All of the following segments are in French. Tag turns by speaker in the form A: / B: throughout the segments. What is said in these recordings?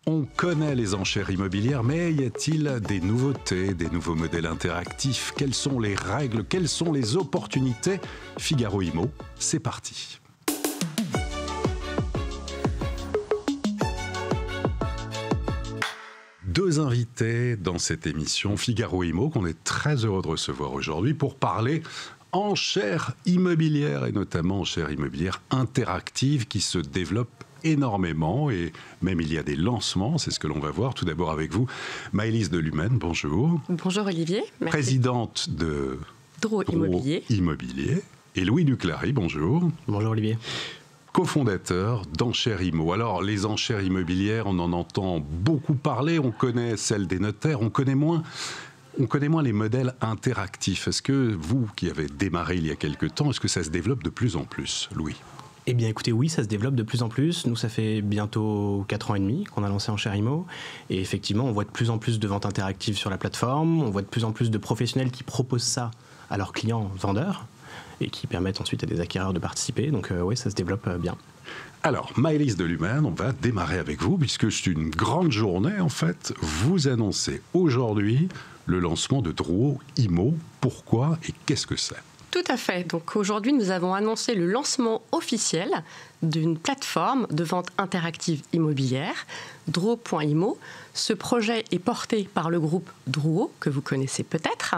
A: On connaît les enchères immobilières, mais y a-t-il des nouveautés, des nouveaux modèles interactifs? Quelles sont les règles? Quelles sont les opportunités? Figaro Immo, c'est parti. Deux invités dans cette émission Figaro Immo qu'on est très heureux de recevoir aujourd'hui pour parler enchères immobilières et notamment enchères immobilières interactives qui se développent énormément et même il y a des lancements, c'est ce que l'on va voir. Tout d'abord avec vous, Maëlys Delumen, bonjour.
B: Bonjour Olivier. Merci.
A: Présidente de
B: Drouot
A: Immobilier. Et Louis Duclary, bonjour.
C: Bonjour Olivier.
A: Cofondateur d'Enchères Immo. Alors, les enchères immobilières, on en entend beaucoup parler. On connaît celles des notaires, on connaît moins les modèles interactifs. Est-ce que vous, qui avez démarré il y a quelque temps, est-ce que ça se développe de plus en plus, Louis ?
C: Eh bien écoutez, oui, ça se développe de plus en plus. Nous, ça fait bientôt 4 ans et demi qu'on a lancé Enchères Immo. Et effectivement, on voit de plus en plus de ventes interactives sur la plateforme. On voit de plus en plus de professionnels qui proposent ça à leurs clients vendeurs et qui permettent ensuite à des acquéreurs de participer. Donc oui, ça se développe bien.
A: Alors, Maëlys Delumen, on va démarrer avec vous, puisque c'est une grande journée, en fait. Vous annoncez aujourd'hui le lancement de Drouot Immo. Pourquoi et qu'est-ce que c'est ?
B: Tout à fait. Donc aujourd'hui, nous avons annoncé le lancement officiel d'une plateforme de vente interactive immobilière, Drouot.immo. Ce projet est porté par le groupe Drouot, que vous connaissez peut-être.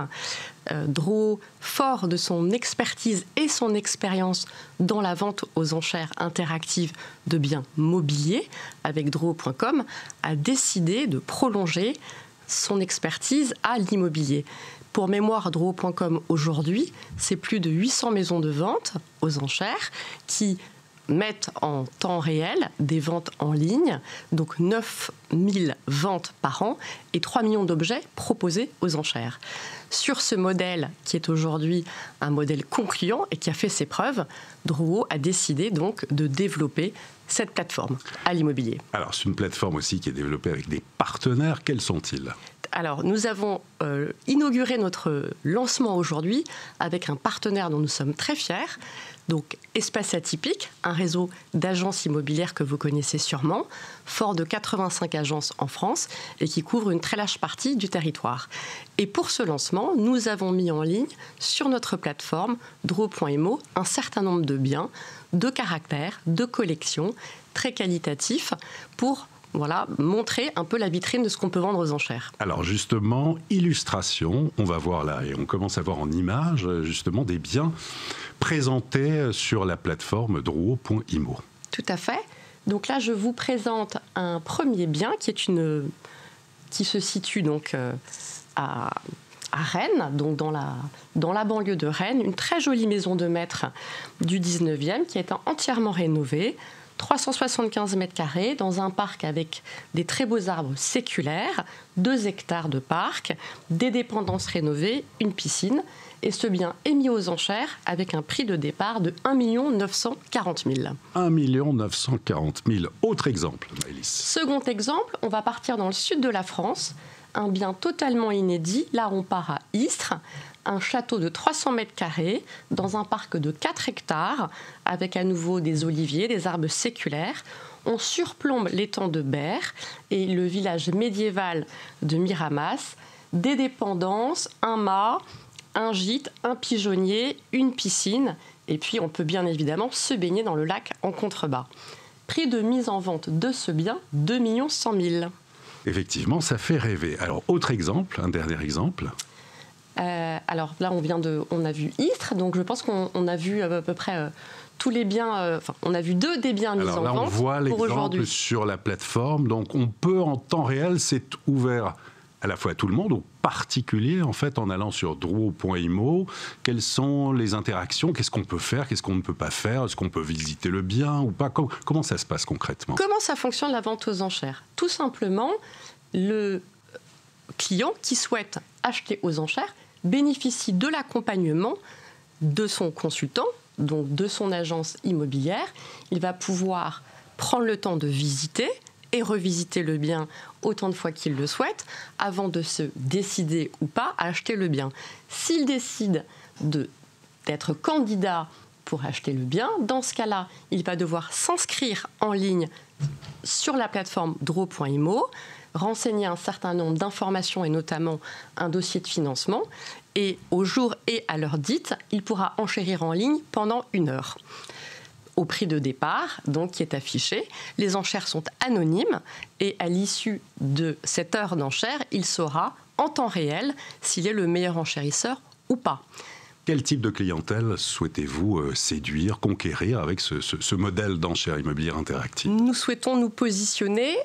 B: Drouot, fort de son expertise et son expérience dans la vente aux enchères interactives de biens mobiliers, avec Drouot.com, a décidé de prolonger son expertise à l'immobilier. Pour mémoire, Drouot.com aujourd'hui, c'est plus de 800 maisons de vente aux enchères qui mettent en temps réel des ventes en ligne, donc 9000 ventes par an et 3 millions d'objets proposés aux enchères. Sur ce modèle, qui est aujourd'hui un modèle concluant et qui a fait ses preuves, Drouot a décidé donc de développer cette plateforme à l'immobilier.
A: Alors, c'est une plateforme aussi qui est développée avec des partenaires. Quels sont-ils ?
B: Alors, nous avons inauguré notre lancement aujourd'hui avec un partenaire dont nous sommes très fiers, donc Espace Atypique, un réseau d'agences immobilières que vous connaissez sûrement, fort de 85 agences en France et qui couvre une très large partie du territoire. Et pour ce lancement, nous avons mis en ligne sur notre plateforme Drouot.immo un certain nombre de biens, de caractères, de collections très qualitatifs pour montrer un peu la vitrine de ce qu'on peut vendre aux enchères.
A: Alors justement, illustration, on va voir là, et on commence à voir en images, justement, des biens présentés sur la plateforme Drouot.immo.
B: Tout à fait. Donc là, je vous présente un premier bien qui se situe donc à Rennes, donc dans la banlieue de Rennes, une très jolie maison de maître du 19e qui est entièrement rénovée, 375 mètres carrés, dans un parc avec des très beaux arbres séculaires, 2 hectares de parc, des dépendances rénovées, une piscine. Et ce bien est mis aux enchères avec un prix de départ de 1 940 000.
A: 1 940 000. Autre exemple, Maëlys.
B: Second exemple, on va partir dans le sud de la France. Un bien totalement inédit. Là, on part à Istres. Un château de 300 mètres carrés dans un parc de 4 hectares avec à nouveau des oliviers, des arbres séculaires. On surplombe l'étang de Berre et le village médiéval de Miramas, des dépendances, un mât, un gîte, un pigeonnier, une piscine et puis on peut bien évidemment se baigner dans le lac en contrebas. Prix de mise en vente de ce bien, 2 100 000.
A: Effectivement, ça fait rêver. Alors, autre exemple, un dernier exemple.
B: Alors là, on a vu Istres, donc je pense qu'on a vu à peu près tous les biens. On a vu 2 des biens mis en vente.
A: Alors là, on voit l'exemple sur la plateforme. Donc, on peut en temps réel, c'est ouvert à la fois à tout le monde, aux particuliers, en fait, en allant sur Drouot.immo. Quelles sont les interactions? Qu'est-ce qu'on peut faire? Qu'est-ce qu'on ne peut pas faire? Est-ce qu'on peut visiter le bien ou pas? Comment ça se passe concrètement?
B: Comment ça fonctionne la vente aux enchères? Tout simplement, le client qui souhaite acheter aux enchères bénéficie de l'accompagnement de son consultant, donc de son agence immobilière. Il va pouvoir prendre le temps de visiter et revisiter le bien autant de fois qu'il le souhaite avant de se décider ou pas à acheter le bien. S'il décide d'être candidat pour acheter le bien, dans ce cas-là, il va devoir s'inscrire en ligne sur la plateforme Draw.imo, renseigner un certain nombre d'informations et notamment un dossier de financement. Et au jour et à l'heure dite, il pourra enchérir en ligne pendant 1 heure. Au prix de départ, donc, qui est affiché. Les enchères sont anonymes et à l'issue de cette heure d'enchère, il saura en temps réel s'il est le meilleur enchérisseur ou pas.
A: Quel type de clientèle souhaitez-vous séduire, conquérir avec ce modèle d'enchère immobilière interactive ?
B: Nous souhaitons nous positionner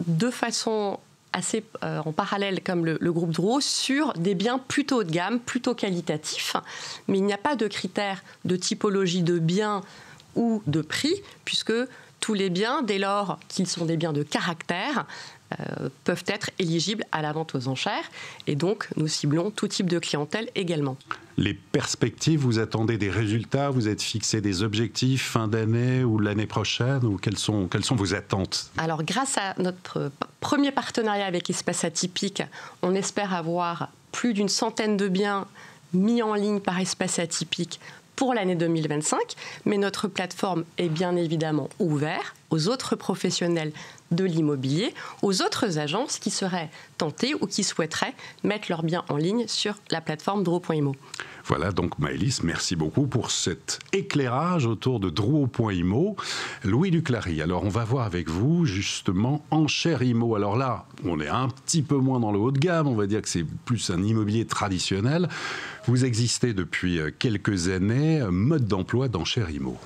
B: de façon assez en parallèle, comme le groupe Draw, sur des biens plutôt haut de gamme, plutôt qualitatifs. Mais il n'y a pas de critères de typologie de biens ou de prix, puisque tous les biens, dès lors qu'ils sont des biens de caractère, peuvent être éligibles à la vente aux enchères. Et donc, nous ciblons tout type de clientèle également.
A: Les perspectives, vous attendez des résultats, vous êtes fixé des objectifs fin d'année ou l'année prochaine, ou quelles sont vos attentes ?
B: Alors, grâce à notre premier partenariat avec Espace Atypique, on espère avoir plus d'une centaine de biens mis en ligne par Espace Atypique pour l'année 2025, mais notre plateforme est bien évidemment ouverte aux autres professionnels de l'immobilier, aux autres agences qui seraient tentées ou qui souhaiteraient mettre leurs biens en ligne sur la plateforme Draw.imo.
A: Voilà, donc Maëlys, merci beaucoup pour cet éclairage autour de Draw.imo. Louis Duclary, alors on va voir avec vous justement Enchères Immo. Alors là, on est un petit peu moins dans le haut de gamme, on va dire que c'est plus un immobilier traditionnel. Vous existez depuis quelques années, mode d'emploi d'Enchères Immo.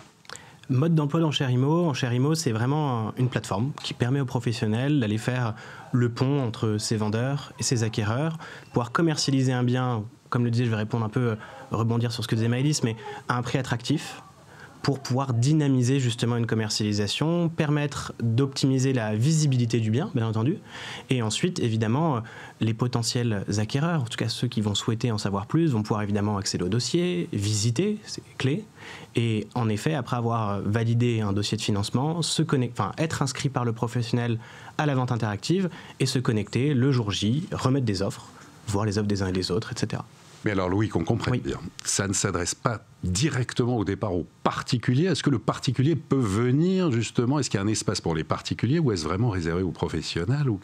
C: Mode d'emploi d'Enchères Immo. Enchères Immo, c'est vraiment une plateforme qui permet aux professionnels d'aller faire le pont entre ses vendeurs et ses acquéreurs, pouvoir commercialiser un bien, comme le disais, je vais répondre un peu, rebondir sur ce que disait Maëlys, mais à un prix attractif, pour pouvoir dynamiser justement une commercialisation, permettre d'optimiser la visibilité du bien, bien entendu, et ensuite, évidemment, les potentiels acquéreurs, en tout cas ceux qui vont souhaiter en savoir plus, vont pouvoir évidemment accéder au dossier, visiter, c'est clé, et en effet, après avoir validé un dossier de financement, être inscrit par le professionnel à la vente interactive et se connecter le jour J, remettre des offres, voir les offres des uns et des autres, etc.
A: Mais alors Louis, qu'on comprenne bien, ça ne s'adresse pas directement au départ aux particuliers. Est-ce que le particulier peut venir justement, est-ce qu'il y a un espace pour les particuliers ou est-ce vraiment réservé aux professionnels ou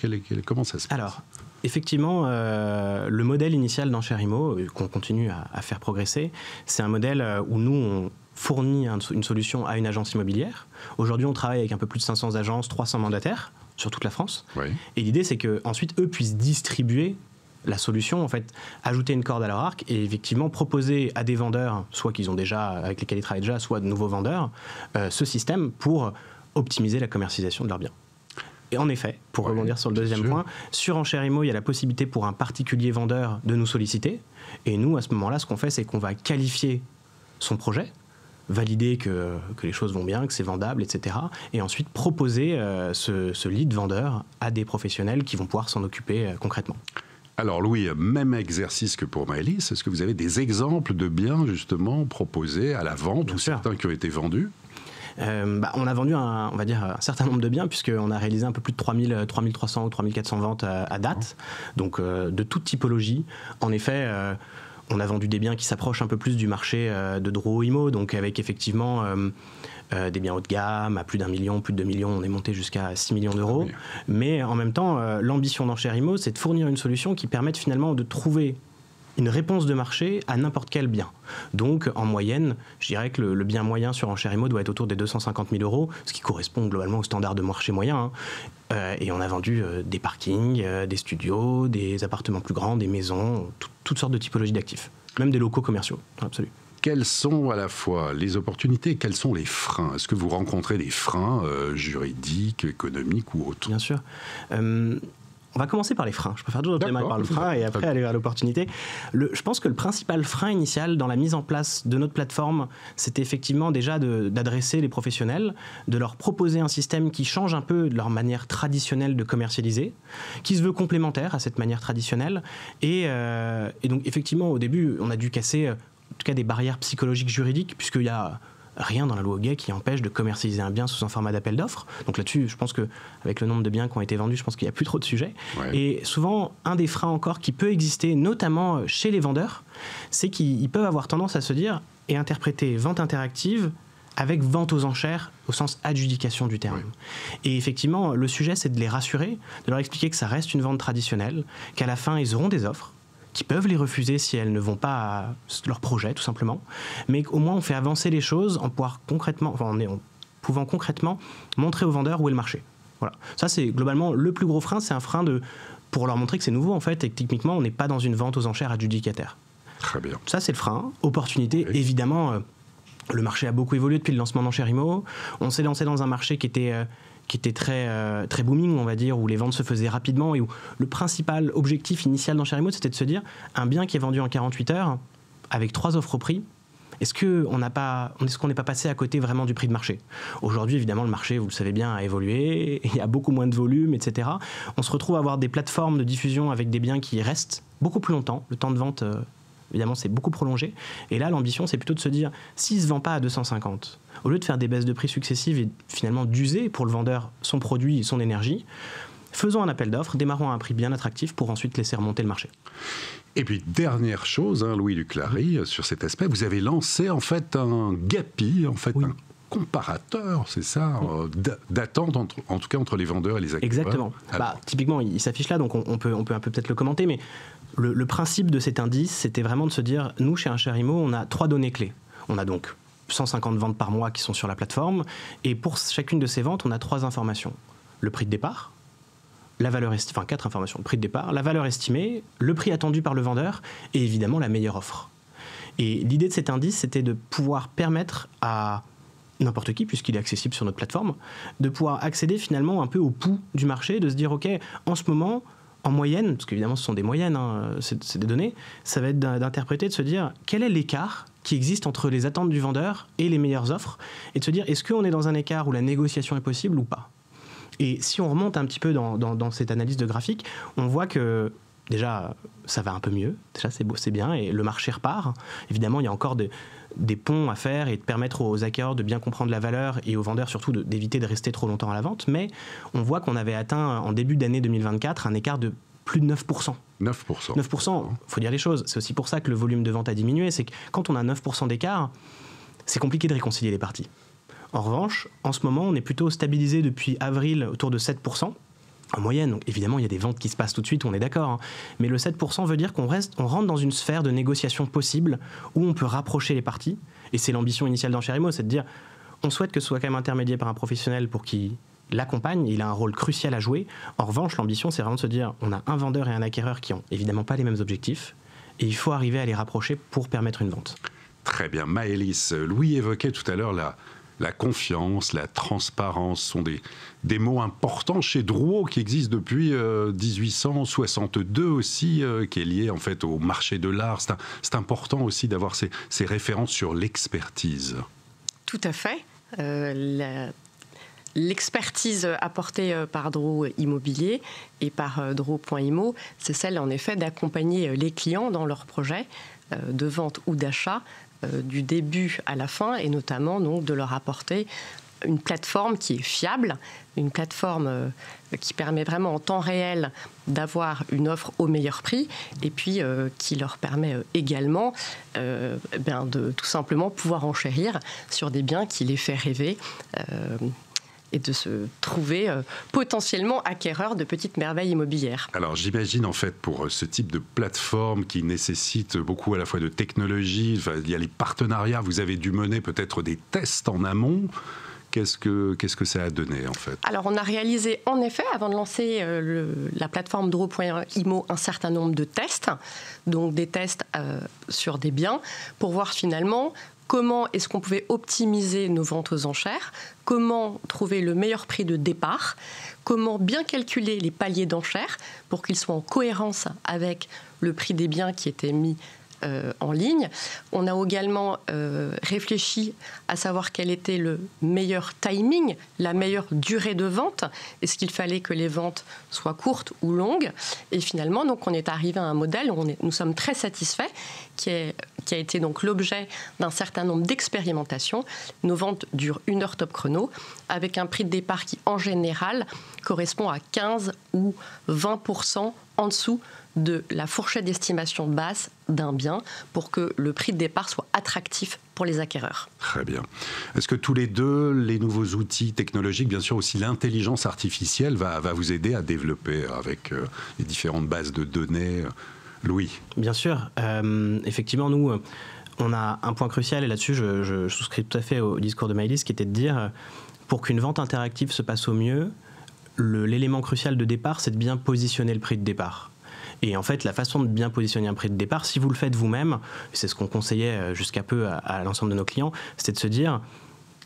A: comment ça se passe ?
C: Alors, effectivement, le modèle initial d'Enchères Immo, qu'on continue à faire progresser, c'est un modèle où nous, on fournit une solution à une agence immobilière. Aujourd'hui, on travaille avec un peu plus de 500 agences, 300 mandataires sur toute la France. Oui. Et l'idée, c'est qu'ensuite, eux puissent distribuer la solution, en fait, ajouter une corde à leur arc et effectivement proposer à des vendeurs, soit qu'ils ont déjà, avec lesquels ils travaillent déjà, soit de nouveaux vendeurs, ce système pour optimiser la commercialisation de leurs biens. Et en effet, pour rebondir sur le deuxième point, sur Enchères Immo, il y a la possibilité pour un particulier vendeur de nous solliciter. Et nous, à ce moment-là, ce qu'on fait, c'est qu'on va qualifier son projet, valider que les choses vont bien, que c'est vendable, etc. Et ensuite proposer ce lead vendeur à des professionnels qui vont pouvoir s'en occuper concrètement.
A: Alors Louis, même exercice que pour Maëlys, est-ce que vous avez des exemples de biens justement proposés à la vente ou certains qui ont été vendus ?
C: On a vendu un certain nombre de biens puisqu'on a réalisé un peu plus de 3300 ou 3400 ventes à date, donc de toute typologie. En effet, on a vendu des biens qui s'approchent un peu plus du marché de Draw.imo, donc avec effectivement des biens haut de gamme à plus d'1 million, plus de 2 millions, on est monté jusqu'à 6 millions d'euros. Oui. Mais en même temps, l'ambition d'Enchères Immo, c'est de fournir une solution qui permette finalement de trouver une réponse de marché à n'importe quel bien. Donc, en moyenne, je dirais que le bien moyen sur Enchères Immo doit être autour des 250 000 euros, ce qui correspond globalement au standard de marché moyen. Et on a vendu des parkings, des studios, des appartements plus grands, des maisons, toutes sortes de typologies d'actifs, même des locaux commerciaux, absolument.
A: Quelles sont à la fois les opportunités et quels sont les freins ? Est-ce que vous rencontrez des freins juridiques, économiques ou autres ?
C: Bien sûr. On va commencer par les freins. Je préfère toujours démarrer par le frein et après aller vers l'opportunité. Je pense que le principal frein initial dans la mise en place de notre plateforme, c'était effectivement déjà d'adresser les professionnels, de leur proposer un système qui change un peu de leur manière traditionnelle de commercialiser, qui se veut complémentaire à cette manière traditionnelle. Et donc effectivement, au début, on a dû casser en tout cas des barrières psychologiques juridiques, puisqu'il y a rien dans la loi Hoguet qui empêche de commercialiser un bien sous un format d'appel d'offres. Donc là-dessus, je pense qu'avec le nombre de biens qui ont été vendus, je pense qu'il n'y a plus trop de sujets. Ouais. Et souvent, un des freins encore qui peut exister, notamment chez les vendeurs, c'est qu'ils peuvent avoir tendance à se dire et interpréter vente interactive avec vente aux enchères au sens adjudication du terme. Oui. Et effectivement, le sujet, c'est de les rassurer, de leur expliquer que ça reste une vente traditionnelle, qu'à la fin, ils auront des offres, qui peuvent les refuser si elles ne vont pas à leur projet, tout simplement, mais qu'au moins on fait avancer les choses en pouvant concrètement montrer aux vendeurs où est le marché. Voilà. Ça, c'est globalement le plus gros frein, c'est un frein pour leur montrer que c'est nouveau, en fait, et que techniquement, on n'est pas dans une vente aux enchères adjudicataire.
A: Très bien.
C: Ça, c'est le frein. Opportunité, oui. Évidemment, le marché a beaucoup évolué depuis le lancement d'Enchères IMO. On s'est lancé dans un marché qui était très, très booming, on va dire, où les ventes se faisaient rapidement et où le principal objectif initial d'Enchères IMO, c'était de se dire, un bien qui est vendu en 48 heures, avec 3 offres au prix, est-ce qu'on n'est pas passé à côté vraiment du prix de marché ? Aujourd'hui, évidemment, le marché, vous le savez bien, a évolué, il y a beaucoup moins de volume, etc. On se retrouve à avoir des plateformes de diffusion avec des biens qui restent beaucoup plus longtemps. Le temps de vente, évidemment, c'est beaucoup prolongé. Et là, l'ambition, c'est plutôt de se dire, s'il ne se vend pas à 250, au lieu de faire des baisses de prix successives et finalement d'user pour le vendeur son produit et son énergie, faisons un appel d'offres, démarrons à un prix bien attractif pour ensuite laisser remonter le marché.
A: Et puis, dernière chose, Louis Duclary, sur cet aspect, vous avez lancé en fait un GAPI, en fait, oui. Un comparateur, c'est ça, d'attente, en tout cas entre les vendeurs et les acquéreurs.
C: Exactement. Typiquement, il s'affiche là, donc on peut un peu peut-être le commenter, mais le principe de cet indice, c'était vraiment de se dire, nous, chez Enchères IMO, on a 3 données clés. On a donc 150 ventes par mois qui sont sur la plateforme, et pour chacune de ces ventes, on a 3 informations. Le prix de départ, la valeur estimée, enfin 4 informations, le prix de départ, la valeur estimée, le prix attendu par le vendeur et évidemment la meilleure offre. Et l'idée de cet indice, c'était de pouvoir permettre à n'importe qui, puisqu'il est accessible sur notre plateforme, de pouvoir accéder finalement un peu au pouls du marché, de se dire ok, en ce moment, en moyenne, parce qu'évidemment ce sont des moyennes, c'est des données, ça va être d'interpréter, de se dire quel est l'écart qui existe entre les attentes du vendeur et les meilleures offres, et de se dire est-ce qu'on est dans un écart où la négociation est possible ou pas. Et si on remonte un petit peu dans cette analyse de graphique, on voit que déjà, ça va un peu mieux. Déjà, c'est beau, c'est bien, et le marché repart. Évidemment, il y a encore des ponts à faire et de permettre aux acquéreurs de bien comprendre la valeur et aux vendeurs surtout d'éviter de rester trop longtemps à la vente. Mais on voit qu'on avait atteint en début d'année 2024 un écart de plus de 9%. 9%, il faut dire les choses. C'est aussi pour ça que le volume de vente a diminué. C'est que quand on a 9% d'écart, c'est compliqué de réconcilier les parties. En revanche, en ce moment, on est plutôt stabilisé depuis avril autour de 7%. En moyenne, donc évidemment, il y a des ventes qui se passent tout de suite, on est d'accord. Hein. Mais le 7% veut dire qu'on rentre dans une sphère de négociation possible où on peut rapprocher les parties. Et c'est l'ambition initiale d'Enchères IMO, c'est de dire on souhaite que ce soit quand même intermédié par un professionnel pour qu'il l'accompagne. Il a un rôle crucial à jouer. En revanche, l'ambition, c'est vraiment de se dire on a un vendeur et un acquéreur qui n'ont évidemment pas les mêmes objectifs. Et il faut arriver à les rapprocher pour permettre une vente.
A: Très bien. Maëlys, Louis évoquait tout à l'heure la confiance, la transparence sont des mots importants chez Drouot qui existe depuis 1862 aussi, qui est lié en fait au marché de l'art. C'est important aussi d'avoir ces références sur l'expertise.
B: Tout à fait. L'expertise apportée par Drouot Immobilier et par Drouot.imo, c'est celle en effet d'accompagner les clients dans leurs projets de vente ou d'achat du début à la fin, et notamment donc, de leur apporter une plateforme qui est fiable, une plateforme qui permet vraiment en temps réel d'avoir une offre au meilleur prix, et puis qui leur permet également de tout simplement pouvoir enchérir sur des biens qui les fait rêver et de se trouver potentiellement acquéreur de petites merveilles immobilières.
A: Alors j'imagine en fait pour ce type de plateforme qui nécessite beaucoup à la fois de technologie, il y a les partenariats, vous avez dû mener peut-être des tests en amont. Qu'est-ce que ça a donné en fait ?
B: Alors on a réalisé en effet, avant de lancer la plateforme Drouot.imo, un certain nombre de tests, donc des tests sur des biens, pour voir finalement comment est-ce qu'on pouvait optimiser nos ventes aux enchères, comment trouver le meilleur prix de départ, comment bien calculer les paliers d'enchères pour qu'ils soient en cohérence avec le prix des biens qui étaient mis en ligne. On a également réfléchi à savoir quel était le meilleur timing, la meilleure durée de vente. Est-ce qu'il fallait que les ventes soient courtes ou longues ? Et finalement, donc, on est arrivé à un modèle où nous sommes très satisfaits, qui a été donc l'objet d'un certain nombre d'expérimentations. Nos ventes durent 1 heure top chrono, avec un prix de départ qui, en général, correspond à 15 ou 20% en dessous de la fourchette d'estimation basse d'un bien pour que le prix de départ soit attractif pour les acquéreurs.
A: Très bien. Est-ce que tous les deux, les nouveaux outils technologiques, bien sûr aussi l'intelligence artificielle, va vous aider à développer avec les différentes bases de données? Louis?
C: Bien sûr. Effectivement, nous, on a un point crucial, et là-dessus, je souscris tout à fait au discours de Maëlys, qui était de dire, pour qu'une vente interactive se passe au mieux, l'élément crucial de départ, c'est de bien positionner le prix de départ. Et en fait, la façon de bien positionner un prix de départ, si vous le faites vous-même, c'est ce qu'on conseillait jusqu'à peu à l'ensemble de nos clients, c'était de se dire,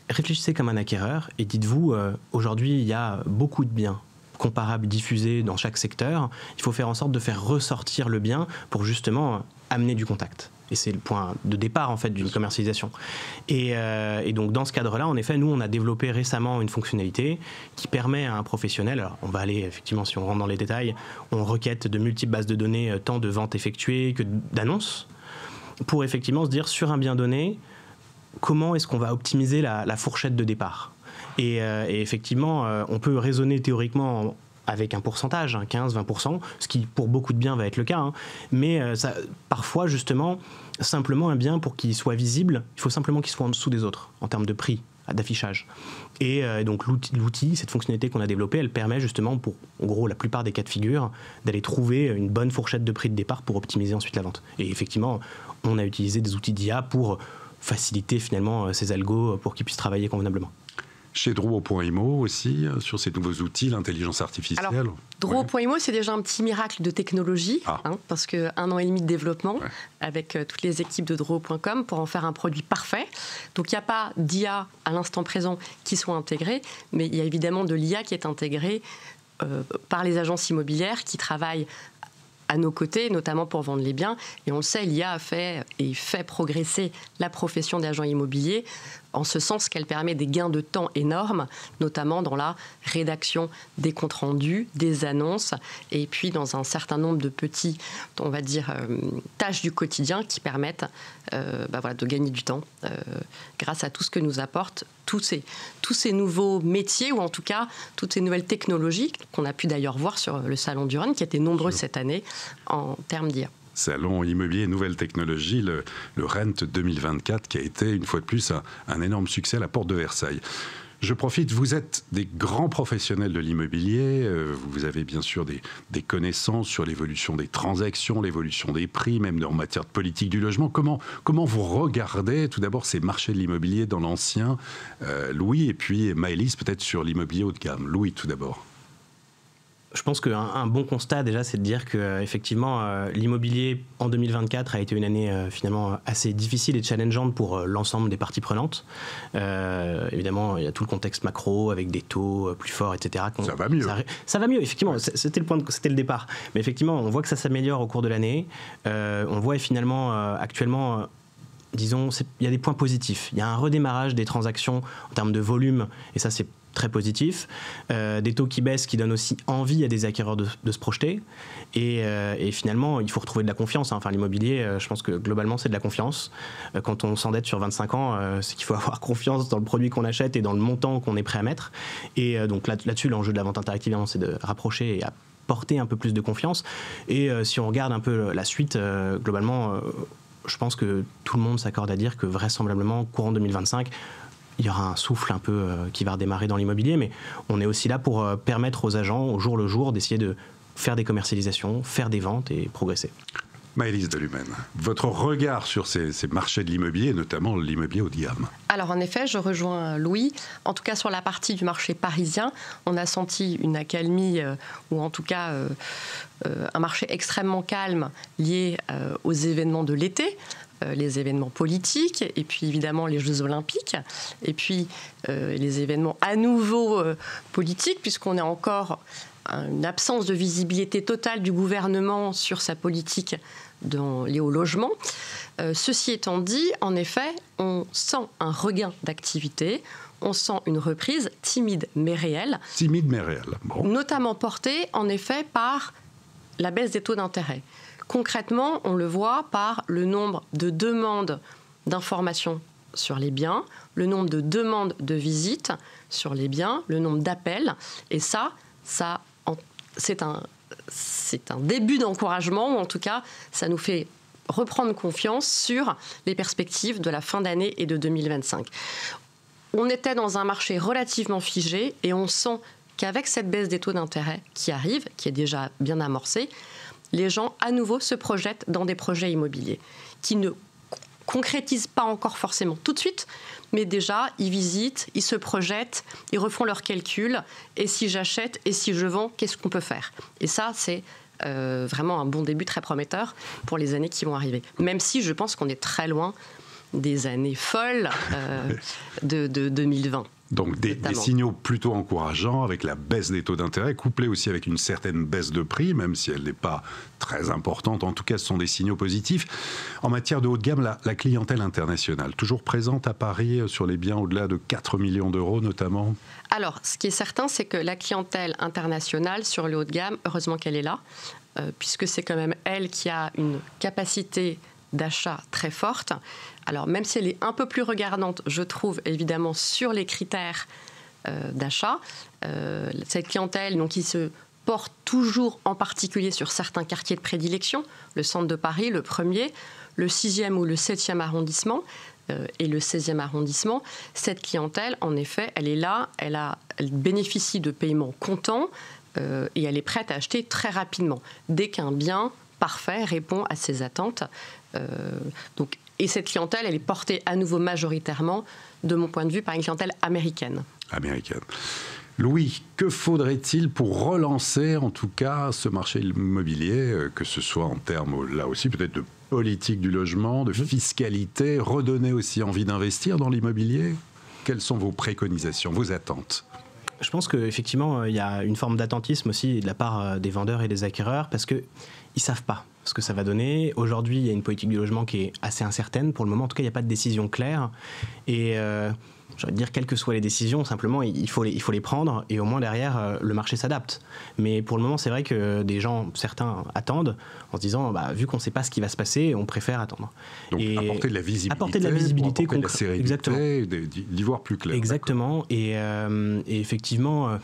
C: réfléchissez comme un acquéreur et dites-vous, aujourd'hui, il y a beaucoup de biens comparables diffusés dans chaque secteur. Il faut faire en sorte de faire ressortir le bien pour justement amener du contact. Et c'est le point de départ en fait d'une commercialisation. Et donc dans ce cadre-là, en effet, nous on a développé récemment une fonctionnalité qui permet à un professionnel, alors on va aller effectivement, si on rentre dans les détails, on requête de multiples bases de données, tant de ventes effectuées que d'annonces, pour effectivement se dire sur un bien donné, comment est-ce qu'on va optimiser la fourchette de départ. Et effectivement, on peut raisonner théoriquement avec un pourcentage, 15-20%, ce qui pour beaucoup de biens va être le cas, mais ça, parfois justement, simplement un bien pour qu'il soit visible, il faut simplement qu'il soit en dessous des autres, en termes de prix, d'affichage. Et donc l'outil, cette fonctionnalité qu'on a développée, elle permet justement pour, en gros, la plupart des cas de figure, d'aller trouver une bonne fourchette de prix de départ pour optimiser ensuite la vente. Et effectivement, on a utilisé des outils d'IA pour faciliter finalement ces algos pour qu'ils puissent travailler convenablement.
A: Chez Drouot.imo aussi, sur ces nouveaux outils, l'intelligence artificielle.
B: Alors, Drouot.imo, c'est déjà un petit miracle de technologie, parce qu'un an et demi de développement avec toutes les équipes de Drouot.com pour en faire un produit parfait. Donc, il n'y a pas d'IA à l'instant présent qui soit intégrée, mais il y a évidemment de l'IA qui est intégrée par les agences immobilières qui travaillent à nos côtés, notamment pour vendre les biens. Et on le sait, l'IA a fait progresser la profession d'agent immobilier, en ce sens qu'elle permet des gains de temps énormes, notamment dans la rédaction des comptes rendus, des annonces, et puis dans un certain nombre de petits, on va dire, tâches du quotidien qui permettent de gagner du temps grâce à tout ce que nous apportent tous ces nouveaux métiers, ou en tout cas toutes ces nouvelles technologies qu'on a pu d'ailleurs voir sur le Salon du Rhône, qui était nombreux cette année en termes d'IA.
A: Salon immobilier et nouvelles technologies, le RENT 2024, qui a été une fois de plus un énorme succès à la porte de Versailles. Je profite, vous êtes des grands professionnels de l'immobilier, vous avez bien sûr des connaissances sur l'évolution des transactions, l'évolution des prix, même en matière de politique du logement. Comment vous regardez tout d'abord ces marchés de l'immobilier dans l'ancien, Louis, et puis Maëlys peut-être sur l'immobilier haut de gamme. Louis tout d'abord.
C: Je pense qu'un bon constat déjà, c'est de dire que effectivement l'immobilier en 2024 a été une année finalement assez difficile et challengeante pour l'ensemble des parties prenantes. Évidemment, il y a tout le contexte macro avec des taux plus forts, etc.
A: Ça va mieux.
C: Ça va mieux, effectivement. C'était le départ. Mais effectivement, on voit que ça s'améliore au cours de l'année. On voit finalement actuellement. Disons, il y a des points positifs. Il y a un redémarrage des transactions en termes de volume, et ça c'est très positif. Des taux qui baissent, qui donnent aussi envie à des acquéreurs de se projeter. Et finalement, il faut retrouver de la confiance. Enfin, l'immobilier, je pense que globalement, c'est de la confiance. Quand on s'endette sur 25 ans, c'est qu'il faut avoir confiance dans le produit qu'on achète et dans le montant qu'on est prêt à mettre. Et donc là-dessus, l'enjeu de la vente interactive, c'est de rapprocher et apporter un peu plus de confiance. Et si on regarde un peu la suite, globalement, je pense que tout le monde s'accorde à dire que vraisemblablement, courant 2025, il y aura un souffle un peu qui va redémarrer dans l'immobilier, mais on est aussi là pour permettre aux agents, au jour le jour, d'essayer de faire des commercialisations, faire des ventes et progresser.
A: Maëlys Delumen, votre regard sur ces marchés de l'immobilier, notamment l'immobilier haut de gamme.
B: Alors en effet, je rejoins Louis. En tout cas, sur la partie du marché parisien, on a senti une accalmie, ou en tout cas un marché extrêmement calme lié aux événements de l'été, les événements politiques, et puis évidemment les Jeux Olympiques, et puis les événements à nouveau politiques, puisqu'on est encore une absence de visibilité totale du gouvernement sur sa politique liée au logement. Ceci étant dit, en effet, on sent un regain d'activité, on sent une reprise timide mais réelle.
A: Timide mais réelle. Bon.
B: Notamment portée, en effet, par la baisse des taux d'intérêt. Concrètement, on le voit par le nombre de demandes d'informations sur les biens, le nombre de demandes de visites sur les biens, le nombre d'appels. Et ça c'est c'est un début d'encouragement, ou en tout cas, ça nous fait reprendre confiance sur les perspectives de la fin d'année et de 2025. On était dans un marché relativement figé et on sent qu'avec cette baisse des taux d'intérêt qui arrive, qui est déjà bien amorcée, les gens à nouveau se projettent dans des projets immobiliers qui ne concrétisent pas encore forcément tout de suite, mais déjà ils visitent, ils se projettent, ils refont leurs calculs, et si j'achète et si je vends, qu'est-ce qu'on peut faire? Et ça, c'est vraiment un bon début très prometteur pour les années qui vont arriver. Même si je pense qu'on est très loin des années folles de 2020.
A: Donc des signaux plutôt encourageants avec la baisse des taux d'intérêt, couplés aussi avec une certaine baisse de prix, même si elle n'est pas très importante. En tout cas, ce sont des signaux positifs. En matière de haut de gamme, la clientèle internationale, toujours présente à Paris sur les biens au-delà de 4 millions d'euros notamment?
B: Alors, ce qui est certain, c'est que la clientèle internationale sur le haut de gamme, heureusement qu'elle est là, puisque c'est quand même elle qui a une capacité d'achat très forte. Alors, même si elle est un peu plus regardante, je trouve, évidemment, sur les critères d'achat, cette clientèle donc, qui se porte toujours en particulier sur certains quartiers de prédilection, le centre de Paris, le 1er, le 6e ou le 7e arrondissement, et le 16e arrondissement, cette clientèle, en effet, elle est là, elle bénéficie de paiements comptants et elle est prête à acheter très rapidement, dès qu'un bien parfait répond à ses attentes. Et cette clientèle, elle est portée à nouveau majoritairement, de mon point de vue, par une clientèle américaine.
A: Louis, que faudrait-il pour relancer, en tout cas, ce marché immobilier, que ce soit en termes, là aussi, peut-être de politique du logement, de fiscalité, redonner aussi envie d'investir dans l'immobilier? Quelles sont vos préconisations, vos attentes?
C: Je pense qu'effectivement, il y a une forme d'attentisme aussi de la part des vendeurs et des acquéreurs, parce qu'ils ne savent pas ce que ça va donner. Aujourd'hui, il y a une politique du logement qui est assez incertaine. Pour le moment, en tout cas, il n'y a pas de décision claire. Et j'ai envie de dire, quelles que soient les décisions, simplement, il faut les prendre. Et au moins, derrière, le marché s'adapte. Mais pour le moment, c'est vrai que des gens, certains, attendent en se disant, vu qu'on ne sait pas ce qui va se passer, on préfère attendre.
A: Donc, apporter de la visibilité,
C: apporter de la visibilité,
A: de la sérénité, d'y voir plus clair.
C: Exactement. Et effectivement,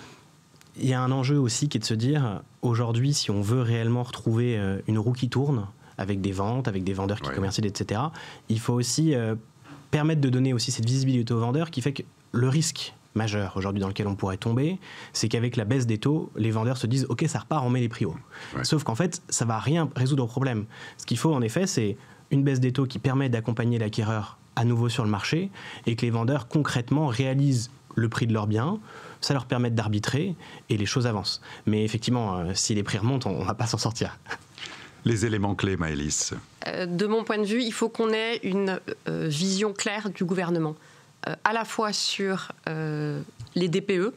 C: il y a un enjeu aussi qui est de se dire, aujourd'hui, si on veut réellement retrouver une roue qui tourne, avec des ventes, avec des vendeurs qui commercialisent, etc., il faut aussi permettre de donner aussi cette visibilité aux vendeurs qui fait que le risque majeur aujourd'hui dans lequel on pourrait tomber, c'est qu'avec la baisse des taux, les vendeurs se disent « Ok, ça repart, on met les prix hauts ». Sauf qu'en fait, ça ne va rien résoudre au problème. Ce qu'il faut en effet, c'est une baisse des taux qui permet d'accompagner l'acquéreur à nouveau sur le marché et que les vendeurs concrètement réalisent le prix de leurs biens, ça leur permet d'arbitrer et les choses avancent. Mais effectivement, si les prix remontent, on ne va pas s'en sortir.
A: Les éléments clés, Maëlys?
B: De mon point de vue, il faut qu'on ait une vision claire du gouvernement, à la fois sur les DPE,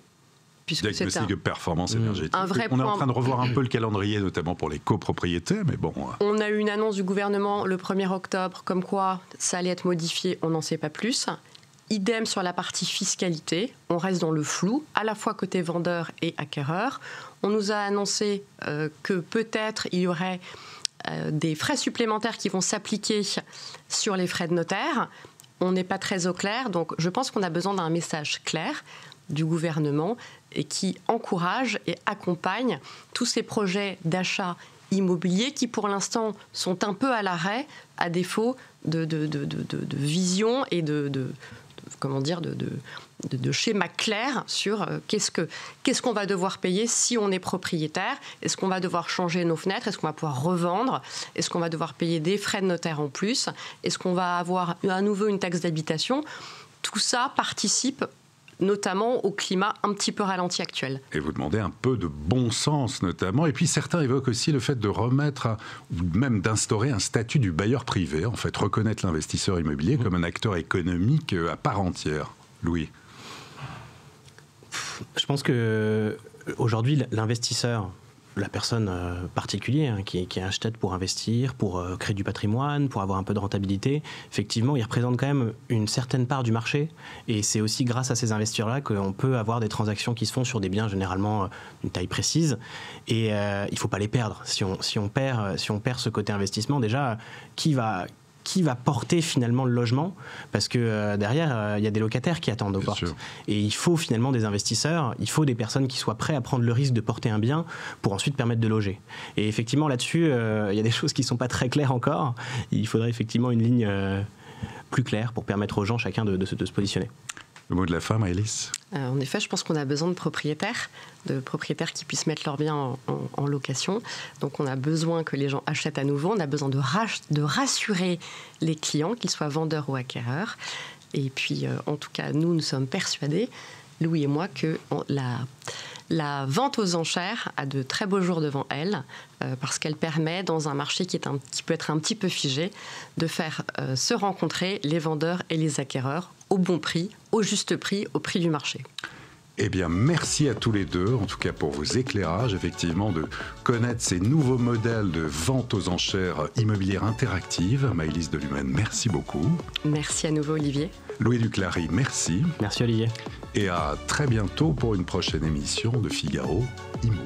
B: puisque c'est
A: diagnostic de performance énergétique.
B: Un vrai
A: on est
B: point.
A: En train de revoir un peu le calendrier, notamment pour les copropriétés, mais bon.
B: On a eu une annonce du gouvernement le 1er octobre, comme quoi ça allait être modifié, on n'en sait pas plus. Idem sur la partie fiscalité, on reste dans le flou, à la fois côté vendeur et acquéreur. On nous a annoncé que peut-être il y aurait des frais supplémentaires qui vont s'appliquer sur les frais de notaire. On n'est pas très au clair, donc je pense qu'on a besoin d'un message clair du gouvernement et qui encourage et accompagne tous ces projets d'achat immobilier qui, pour l'instant, sont un peu à l'arrêt, à défaut de vision et de schéma clair sur qu'est-ce qu'on va devoir payer si on est propriétaire. Est-ce qu'on va devoir changer nos fenêtres? Est-ce qu'on va pouvoir revendre? Est-ce qu'on va devoir payer des frais de notaire en plus? Est-ce qu'on va avoir à nouveau une taxe d'habitation? Tout ça participe notamment au climat un petit peu ralenti actuel.
A: Et vous demandez un peu de bon sens notamment. Et puis certains évoquent aussi le fait de remettre, ou même d'instaurer un statut du bailleur privé, en fait, reconnaître l'investisseur immobilier comme un acteur économique à part entière. Louis?
C: Je pense qu'aujourd'hui, l'investisseur, la personne particulière qui achète pour investir, pour créer du patrimoine, pour avoir un peu de rentabilité, effectivement, il représente quand même une certaine part du marché. Et c'est aussi grâce à ces investisseurs-là qu'on peut avoir des transactions qui se font sur des biens généralement d'une taille précise. Et il ne faut pas les perdre. Si on perd ce côté investissement, déjà, qui va qui va porter finalement le logement, parce que derrière, il y a des locataires qui attendent aux portes.
A: Sûr.
C: Et il faut finalement des investisseurs, il faut des personnes qui soient prêtes à prendre le risque de porter un bien pour ensuite permettre de loger. Et effectivement, là-dessus, il y a des choses qui ne sont pas très claires encore. Il faudrait effectivement une ligne plus claire pour permettre aux gens, chacun, de se positionner.
A: Le mot de la fin, Maëlys ?
B: En effet, je pense qu'on a besoin de propriétaires qui puissent mettre leurs biens en location. Donc on a besoin que les gens achètent à nouveau, on a besoin de rassurer les clients, qu'ils soient vendeurs ou acquéreurs. Et puis, en tout cas, nous sommes persuadés, Louis et moi, que la vente aux enchères a de très beaux jours devant elle, parce qu'elle permet, dans un marché qui peut être un petit peu figé, de faire se rencontrer les vendeurs et les acquéreurs au bon prix, au juste prix, au prix du marché.
A: Eh bien, merci à tous les deux, en tout cas pour vos éclairages, effectivement, de connaître ces nouveaux modèles de vente aux enchères immobilières interactives. Maëlys Delumen, merci beaucoup.
B: Merci à nouveau, Olivier.
A: Louis Duclary, merci.
C: Merci Olivier.
A: Et à très bientôt pour une prochaine émission de Figaro Immo.